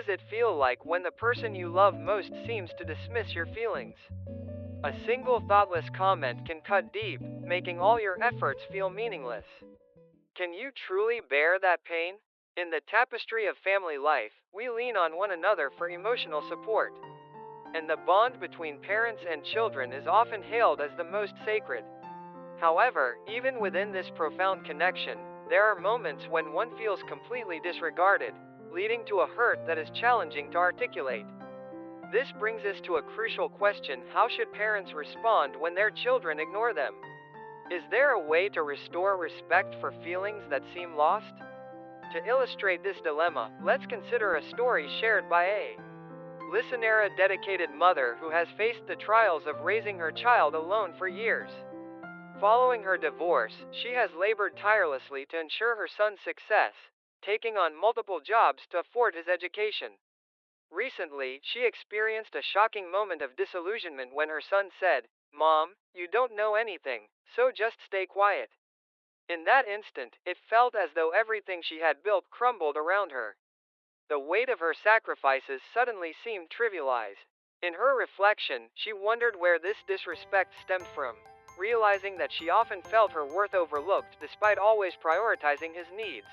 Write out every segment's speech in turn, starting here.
does it feel like when the person you love most seems to dismiss your feelings? A single thoughtless comment can cut deep, making all your efforts feel meaningless. Can you truly bear that pain? In the tapestry of family life, we lean on one another for emotional support, and the bond between parents and children is often hailed as the most sacred. However, even within this profound connection, there are moments when one feels completely disregarded, leading to a hurt that is challenging to articulate. This brings us to a crucial question: how should parents respond when their children ignore them? Is there a way to restore respect for feelings that seem lost? To illustrate this dilemma, let's consider a story shared by a listener, a dedicated mother who has faced the trials of raising her child alone for years. Following her divorce, she has labored tirelessly to ensure her son's success, taking on multiple jobs to afford his education. Recently, she experienced a shocking moment of disillusionment when her son said, "Mom, you don't know anything, so just stay quiet." In that instant, it felt as though everything she had built crumbled around her. The weight of her sacrifices suddenly seemed trivialized. In her reflection, she wondered where this disrespect stemmed from, realizing that she often felt her worth overlooked despite always prioritizing his needs.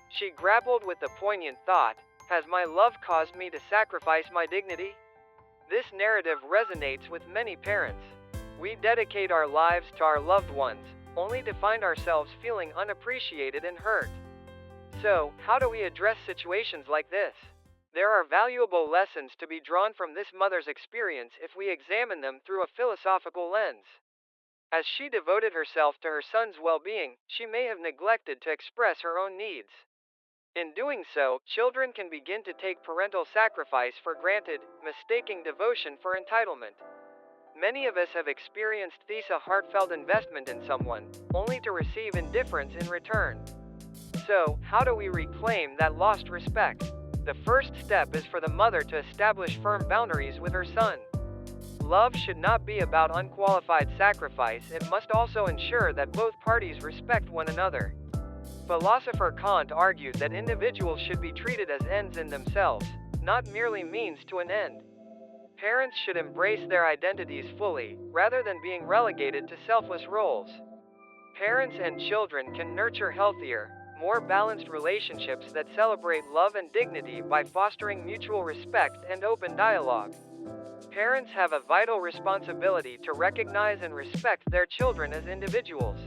She grappled with the poignant thought: has my love caused me to sacrifice my dignity? This narrative resonates with many parents. We dedicate our lives to our loved ones, only to find ourselves feeling unappreciated and hurt. So, how do we address situations like this? There are valuable lessons to be drawn from this mother's experience if we examine them through a philosophical lens. As she devoted herself to her son's well-being, she may have neglected to express her own needs. In doing so, children can begin to take parental sacrifice for granted, mistaking devotion for entitlement. Many of us have experienced a heartfelt investment in someone, only to receive indifference in return. So, how do we reclaim that lost respect? The first step is for the mother to establish firm boundaries with her son. Love should not be about unqualified sacrifice, it must also ensure that both parties respect one another. Philosopher Kant argued that individuals should be treated as ends in themselves, not merely means to an end. Parents should embrace their identities fully, rather than being relegated to selfless roles. Parents and children can nurture healthier, more balanced relationships that celebrate love and dignity by fostering mutual respect and open dialogue. Parents have a vital responsibility to recognize and respect their children as individuals.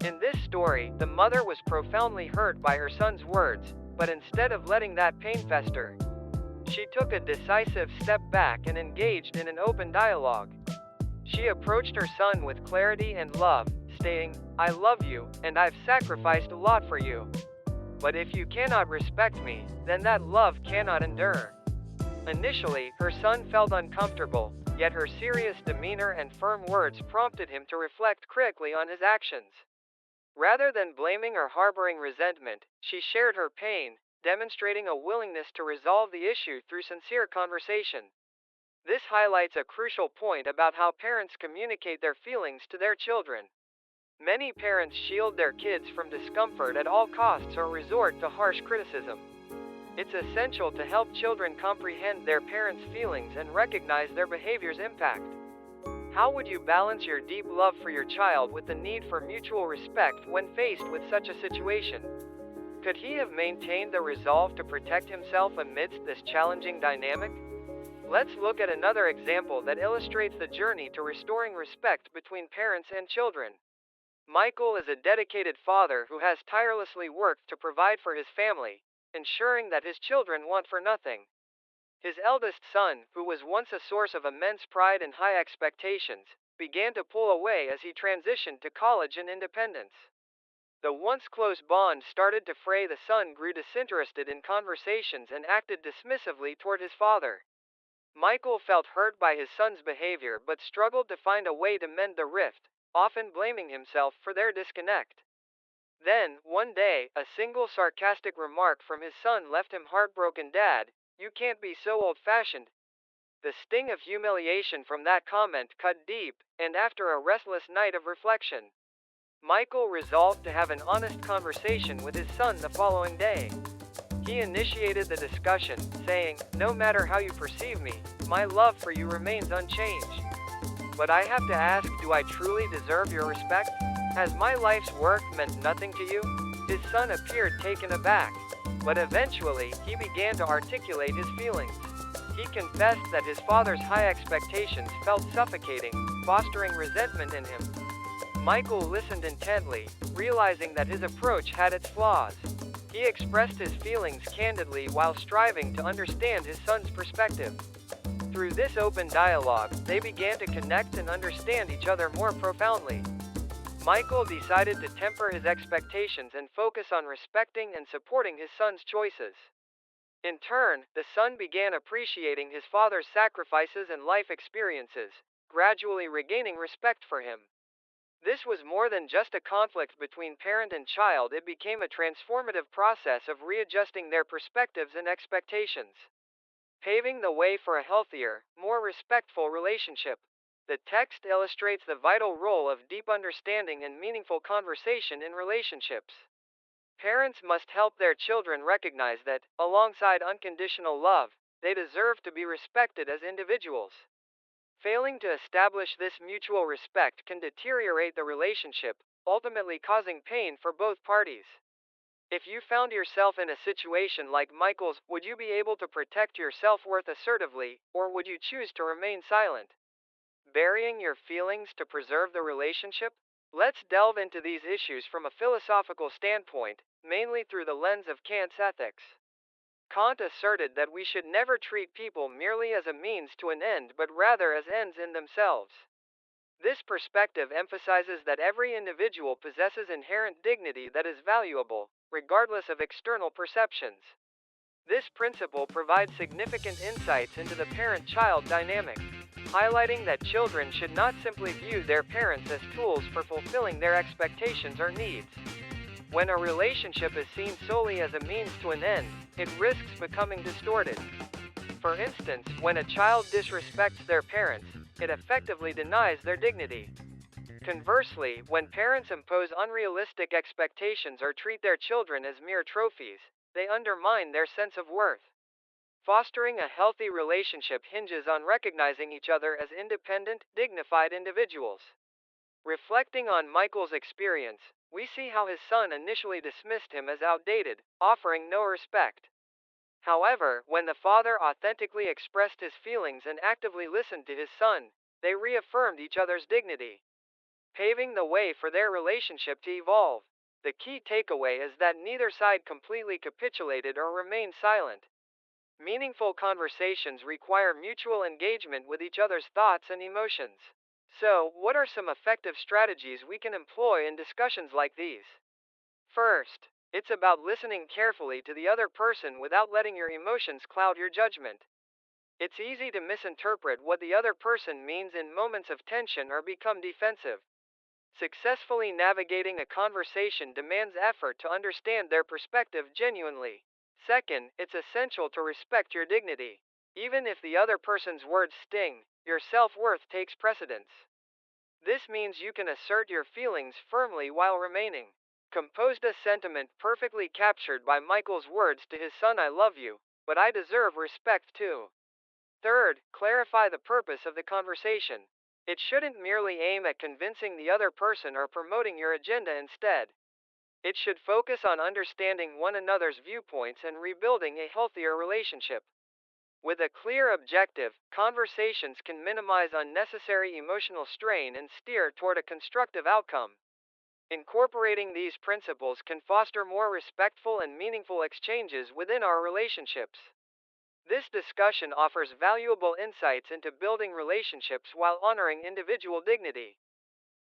In this story, the mother was profoundly hurt by her son's words, but instead of letting that pain fester, she took a decisive step back and engaged in an open dialogue. She approached her son with clarity and love, saying, "I love you, and I've sacrificed a lot for you. But if you cannot respect me, then that love cannot endure." Initially, her son felt uncomfortable, yet her serious demeanor and firm words prompted him to reflect critically on his actions. Rather than blaming or harboring resentment, she shared her pain, demonstrating a willingness to resolve the issue through sincere conversation. This highlights a crucial point about how parents communicate their feelings to their children. Many parents shield their kids from discomfort at all costs or resort to harsh criticism. It's essential to help children comprehend their parents' feelings and recognize their behavior's impact. How would you balance your deep love for your child with the need for mutual respect when faced with such a situation? Could he have maintained the resolve to protect himself amidst this challenging dynamic? Let's look at another example that illustrates the journey to restoring respect between parents and children. Michael is a dedicated father who has tirelessly worked to provide for his family, ensuring that his children want for nothing. His eldest son, who was once a source of immense pride and high expectations, began to pull away as he transitioned to college and independence. The once close bond started to fray. The son grew disinterested in conversations and acted dismissively toward his father. Michael felt hurt by his son's behavior but struggled to find a way to mend the rift, often blaming himself for their disconnect. Then, one day, a single sarcastic remark from his son left him heartbroken. "Dad, you can't be so old-fashioned." The sting of humiliation from that comment cut deep, and after a restless night of reflection, Michael resolved to have an honest conversation with his son the following day. He initiated the discussion, saying, "No matter how you perceive me, my love for you remains unchanged. But I have to ask, do I truly deserve your respect? Has my life's work meant nothing to you?" His son appeared taken aback, but eventually, he began to articulate his feelings. He confessed that his father's high expectations felt suffocating, fostering resentment in him. Michael listened intently, realizing that his approach had its flaws. He expressed his feelings candidly while striving to understand his son's perspective. Through this open dialogue, they began to connect and understand each other more profoundly. Michael decided to temper his expectations and focus on respecting and supporting his son's choices. In turn, the son began appreciating his father's sacrifices and life experiences, gradually regaining respect for him. This was more than just a conflict between parent and child, it became a transformative process of readjusting their perspectives and expectations, paving the way for a healthier, more respectful relationship. The text illustrates the vital role of deep understanding and meaningful conversation in relationships. Parents must help their children recognize that, alongside unconditional love, they deserve to be respected as individuals. Failing to establish this mutual respect can deteriorate the relationship, ultimately causing pain for both parties. If you found yourself in a situation like Michael's, would you be able to protect your self-worth assertively, or would you choose to remain silent, burying your feelings to preserve the relationship? Let's delve into these issues from a philosophical standpoint, mainly through the lens of Kant's ethics. Kant asserted that we should never treat people merely as a means to an end but rather as ends in themselves. This perspective emphasizes that every individual possesses inherent dignity that is valuable, regardless of external perceptions. This principle provides significant insights into the parent-child dynamic, highlighting that children should not simply view their parents as tools for fulfilling their expectations or needs. When a relationship is seen solely as a means to an end, it risks becoming distorted. For instance, when a child disrespects their parents, it effectively denies their dignity. Conversely, when parents impose unrealistic expectations or treat their children as mere trophies, they undermine their sense of worth. Fostering a healthy relationship hinges on recognizing each other as independent, dignified individuals. Reflecting on Michael's experience, we see how his son initially dismissed him as outdated, offering no respect. However, when the father authentically expressed his feelings and actively listened to his son, they reaffirmed each other's dignity, paving the way for their relationship to evolve. The key takeaway is that neither side completely capitulated or remained silent. Meaningful conversations require mutual engagement with each other's thoughts and emotions. So, what are some effective strategies we can employ in discussions like these? First, it's about listening carefully to the other person without letting your emotions cloud your judgment. It's easy to misinterpret what the other person means in moments of tension or become defensive. Successfully navigating a conversation demands effort to understand their perspective genuinely. Second, it's essential to respect your dignity. Even if the other person's words sting, your self-worth takes precedence. This means you can assert your feelings firmly while remaining composed. A sentiment perfectly captured by Michael's words to his son: "I love you, but I deserve respect too." Third, clarify the purpose of the conversation. It shouldn't merely aim at convincing the other person or promoting your agenda instead. It should focus on understanding one another's viewpoints and rebuilding a healthier relationship. With a clear objective, conversations can minimize unnecessary emotional strain and steer toward a constructive outcome. Incorporating these principles can foster more respectful and meaningful exchanges within our relationships. This discussion offers valuable insights into building relationships while honoring individual dignity.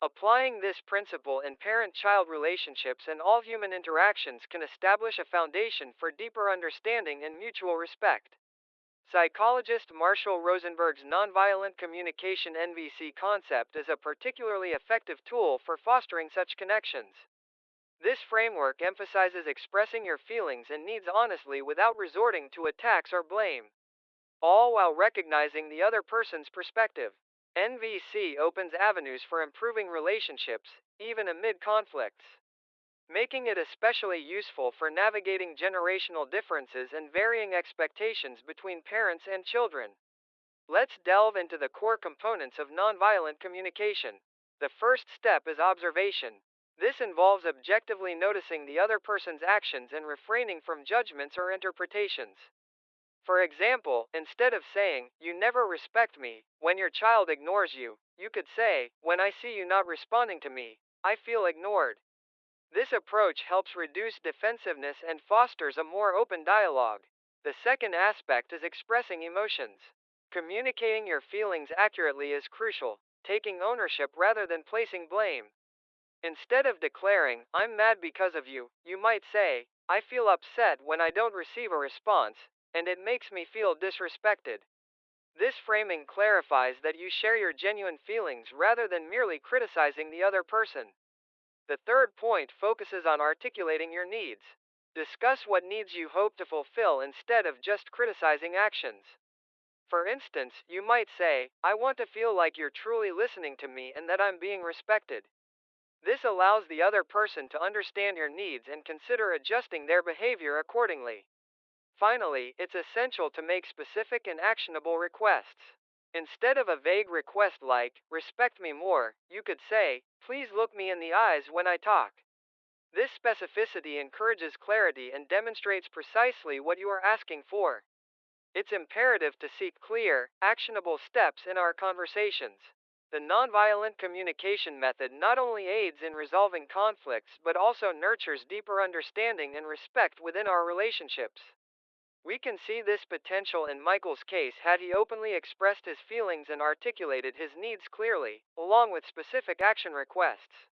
Applying this principle in parent-child relationships and all human interactions can establish a foundation for deeper understanding and mutual respect. Psychologist Marshall Rosenberg's nonviolent communication (NVC) concept is a particularly effective tool for fostering such connections. This framework emphasizes expressing your feelings and needs honestly without resorting to attacks or blame, all while recognizing the other person's perspective. NVC opens avenues for improving relationships, even amid conflicts. making it especially useful for navigating generational differences and varying expectations between parents and children. Let's delve into the core components of nonviolent communication. The first step is observation. This involves objectively noticing the other person's actions and refraining from judgments or interpretations. For example, instead of saying, "You never respect me," when your child ignores you, you could say, "When I see you not responding to me, I feel ignored." This approach helps reduce defensiveness and fosters a more open dialogue. The second aspect is expressing emotions. Communicating your feelings accurately is crucial, taking ownership rather than placing blame. Instead of declaring, "I'm mad because of you," you might say, "I feel upset when I don't receive a response, and it makes me feel disrespected." This framing clarifies that you share your genuine feelings rather than merely criticizing the other person. The third point focuses on articulating your needs. Discuss what needs you hope to fulfill instead of just criticizing actions. For instance, you might say, "I want to feel like you're truly listening to me and that I'm being respected." This allows the other person to understand your needs and consider adjusting their behavior accordingly. Finally, it's essential to make specific and actionable requests. Instead of a vague request like, "Respect me more," you could say, "Please look me in the eyes when I talk." This specificity encourages clarity and demonstrates precisely what you are asking for. It's imperative to seek clear, actionable steps in our conversations. The nonviolent communication method not only aids in resolving conflicts but also nurtures deeper understanding and respect within our relationships. We can see this potential in Michael's case had he openly expressed his feelings and articulated his needs clearly, along with specific action requests.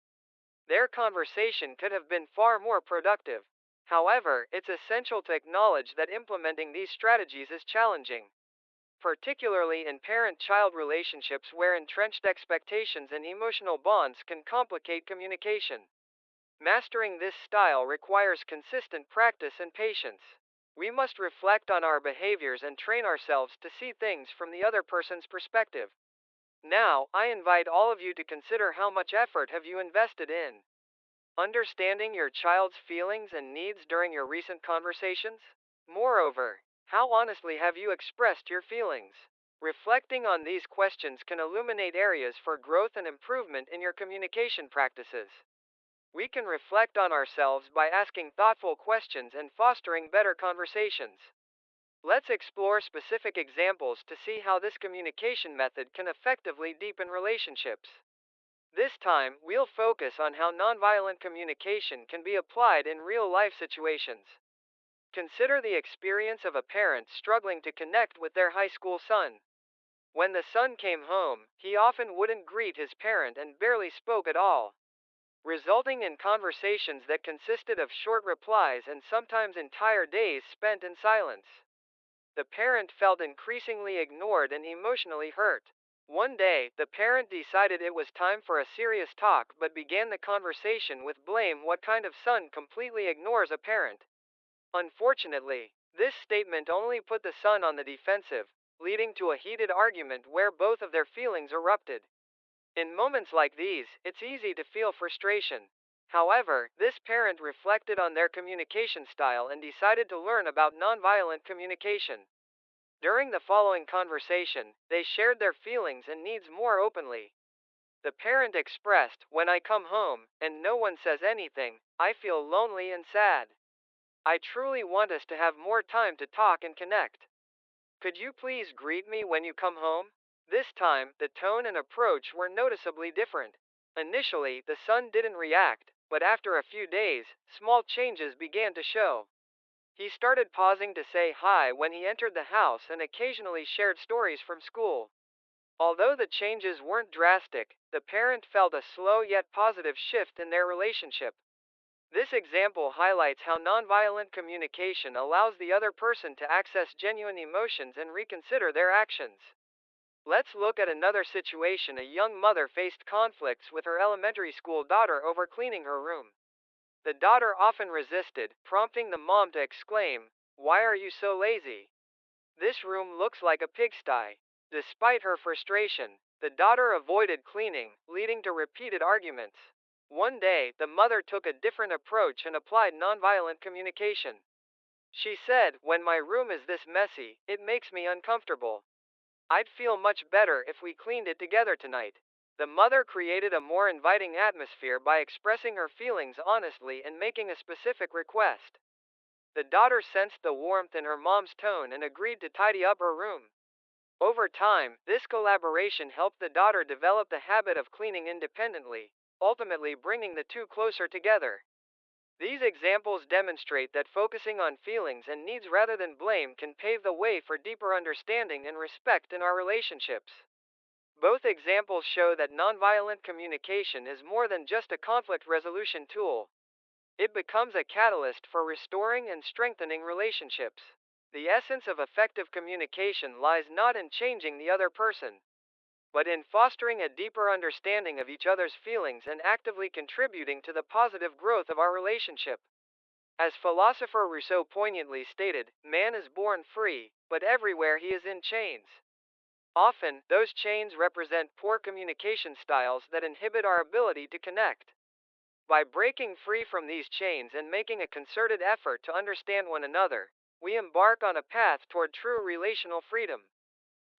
Their conversation could have been far more productive. However, it's essential to acknowledge that implementing these strategies is challenging, particularly in parent child relationships where entrenched expectations and emotional bonds can complicate communication. Mastering this style requires consistent practice and patience. We must reflect on our behaviors and train ourselves to see things from the other person's perspective. Now, I invite all of you to consider how much effort have you invested in understanding your child's feelings and needs during your recent conversations? Moreover, how honestly have you expressed your feelings? Reflecting on these questions can illuminate areas for growth and improvement in your communication practices. We can reflect on ourselves by asking thoughtful questions and fostering better conversations. Let's explore specific examples to see how this communication method can effectively deepen relationships. This time, we'll focus on how nonviolent communication can be applied in real life situations. Consider the experience of a parent struggling to connect with their high school son. When the son came home, he often wouldn't greet his parent and barely spoke at all, resulting in conversations that consisted of short replies and sometimes entire days spent in silence. The parent felt increasingly ignored and emotionally hurt. One day, the parent decided it was time for a serious talk but began the conversation with blame. "What kind of son completely ignores a parent?" Unfortunately, this statement only put the son on the defensive, leading to a heated argument where both of their feelings erupted. In moments like these, it's easy to feel frustration. However, this parent reflected on their communication style and decided to learn about nonviolent communication. During the following conversation, they shared their feelings and needs more openly. The parent expressed, "When I come home, and no one says anything, I feel lonely and sad. I truly want us to have more time to talk and connect. Could you please greet me when you come home?" This time, the tone and approach were noticeably different. Initially, the son didn't react, but after a few days, small changes began to show. He started pausing to say hi when he entered the house and occasionally shared stories from school. Although the changes weren't drastic, the parent felt a slow yet positive shift in their relationship. This example highlights how nonviolent communication allows the other person to access genuine emotions and reconsider their actions. Let's look at another situation. A young mother faced conflicts with her elementary school daughter over cleaning her room. The daughter often resisted, prompting the mom to exclaim, "Why are you so lazy? This room looks like a pigsty." Despite her frustration, the daughter avoided cleaning, leading to repeated arguments. One day, the mother took a different approach and applied nonviolent communication. She said, "When my room is this messy, it makes me uncomfortable. I'd feel much better if we cleaned it together tonight." The mother created a more inviting atmosphere by expressing her feelings honestly and making a specific request. The daughter sensed the warmth in her mom's tone and agreed to tidy up her room. Over time, this collaboration helped the daughter develop the habit of cleaning independently, ultimately bringing the two closer together. These examples demonstrate that focusing on feelings and needs rather than blame can pave the way for deeper understanding and respect in our relationships. Both examples show that nonviolent communication is more than just a conflict resolution tool. It becomes a catalyst for restoring and strengthening relationships. The essence of effective communication lies not in changing the other person, but in fostering a deeper understanding of each other's feelings and actively contributing to the positive growth of our relationship. As philosopher Rousseau poignantly stated, man is born free, but everywhere he is in chains. Often, those chains represent poor communication styles that inhibit our ability to connect. By breaking free from these chains and making a concerted effort to understand one another, we embark on a path toward true relational freedom.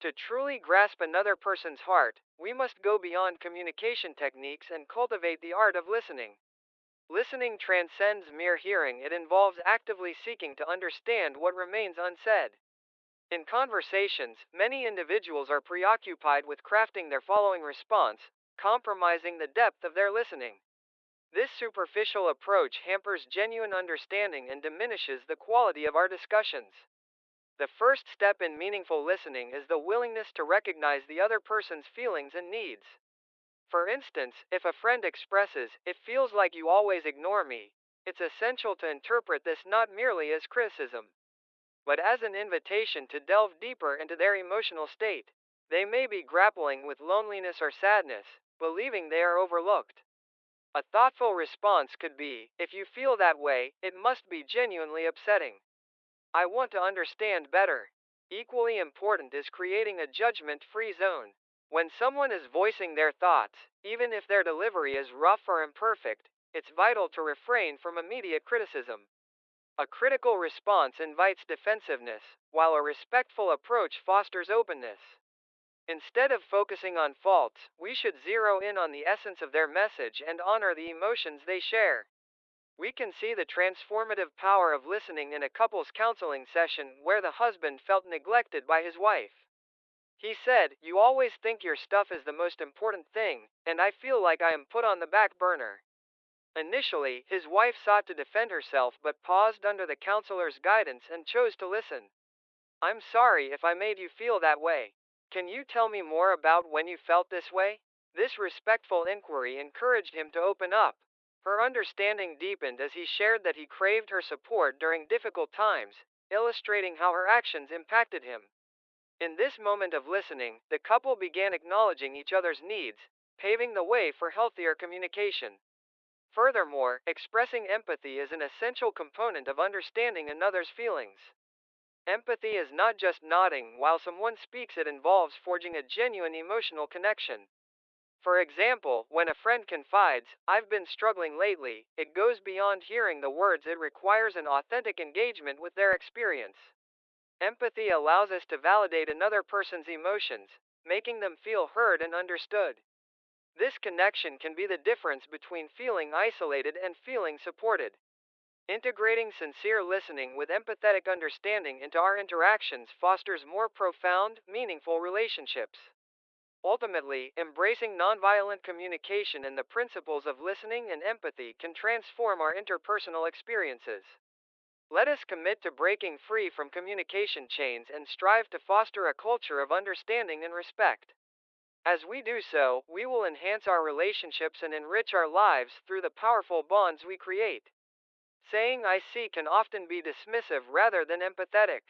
To truly grasp another person's heart, we must go beyond communication techniques and cultivate the art of listening. Listening transcends mere hearing, it involves actively seeking to understand what remains unsaid. In conversations, many individuals are preoccupied with crafting their following response, compromising the depth of their listening. This superficial approach hampers genuine understanding and diminishes the quality of our discussions. The first step in meaningful listening is the willingness to recognize the other person's feelings and needs. For instance, if a friend expresses, "It feels like you always ignore me," it's essential to interpret this not merely as criticism, but as an invitation to delve deeper into their emotional state. They may be grappling with loneliness or sadness, believing they are overlooked. A thoughtful response could be, "If you feel that way, it must be genuinely upsetting. I want to understand better." Equally important is creating a judgment-free zone. When someone is voicing their thoughts, even if their delivery is rough or imperfect, it's vital to refrain from immediate criticism. A critical response invites defensiveness, while a respectful approach fosters openness. Instead of focusing on faults, we should zero in on the essence of their message and honor the emotions they share. We can see the transformative power of listening in a couples counseling session where the husband felt neglected by his wife. He said, "You always think your stuff is the most important thing, and I feel like I am put on the back burner." Initially, his wife sought to defend herself but paused under the counselor's guidance and chose to listen. "I'm sorry if I made you feel that way. Can you tell me more about when you felt this way?" This respectful inquiry encouraged him to open up. Her understanding deepened as he shared that he craved her support during difficult times, illustrating how her actions impacted him. In this moment of listening, the couple began acknowledging each other's needs, paving the way for healthier communication. Furthermore, expressing empathy is an essential component of understanding another's feelings. Empathy is not just nodding while someone speaks, it involves forging a genuine emotional connection. For example, when a friend confides, "I've been struggling lately," it goes beyond hearing the words, it requires an authentic engagement with their experience. Empathy allows us to validate another person's emotions, making them feel heard and understood. This connection can be the difference between feeling isolated and feeling supported. Integrating sincere listening with empathetic understanding into our interactions fosters more profound, meaningful relationships. Ultimately, embracing nonviolent communication and the principles of listening and empathy can transform our interpersonal experiences. Let us commit to breaking free from communication chains and strive to foster a culture of understanding and respect. As we do so, we will enhance our relationships and enrich our lives through the powerful bonds we create. Saying "I see" can often be dismissive rather than empathetic.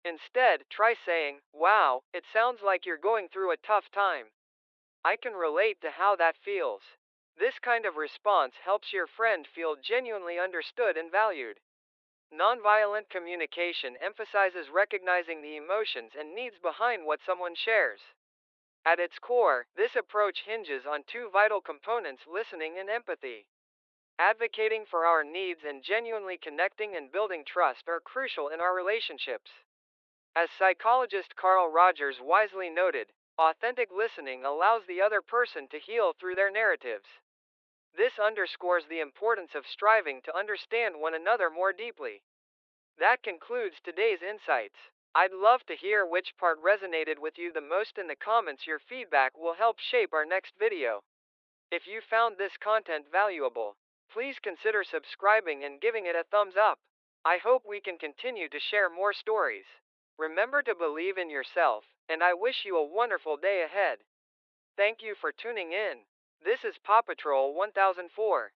Instead, try saying, "Wow, it sounds like you're going through a tough time. I can relate to how that feels." This kind of response helps your friend feel genuinely understood and valued. Nonviolent communication emphasizes recognizing the emotions and needs behind what someone shares. At its core, this approach hinges on two vital components: listening and empathy. Advocating for our needs and genuinely connecting and building trust are crucial in our relationships. As psychologist Carl Rogers wisely noted, authentic listening allows the other person to heal through their narratives. This underscores the importance of striving to understand one another more deeply. That concludes today's insights. I'd love to hear which part resonated with you the most in the comments. Your feedback will help shape our next video. If you found this content valuable, please consider subscribing and giving it a thumbs up. I hope we can continue to share more stories. Remember to believe in yourself, and I wish you a wonderful day ahead. Thank you for tuning in. This is Paw Patrol 1004.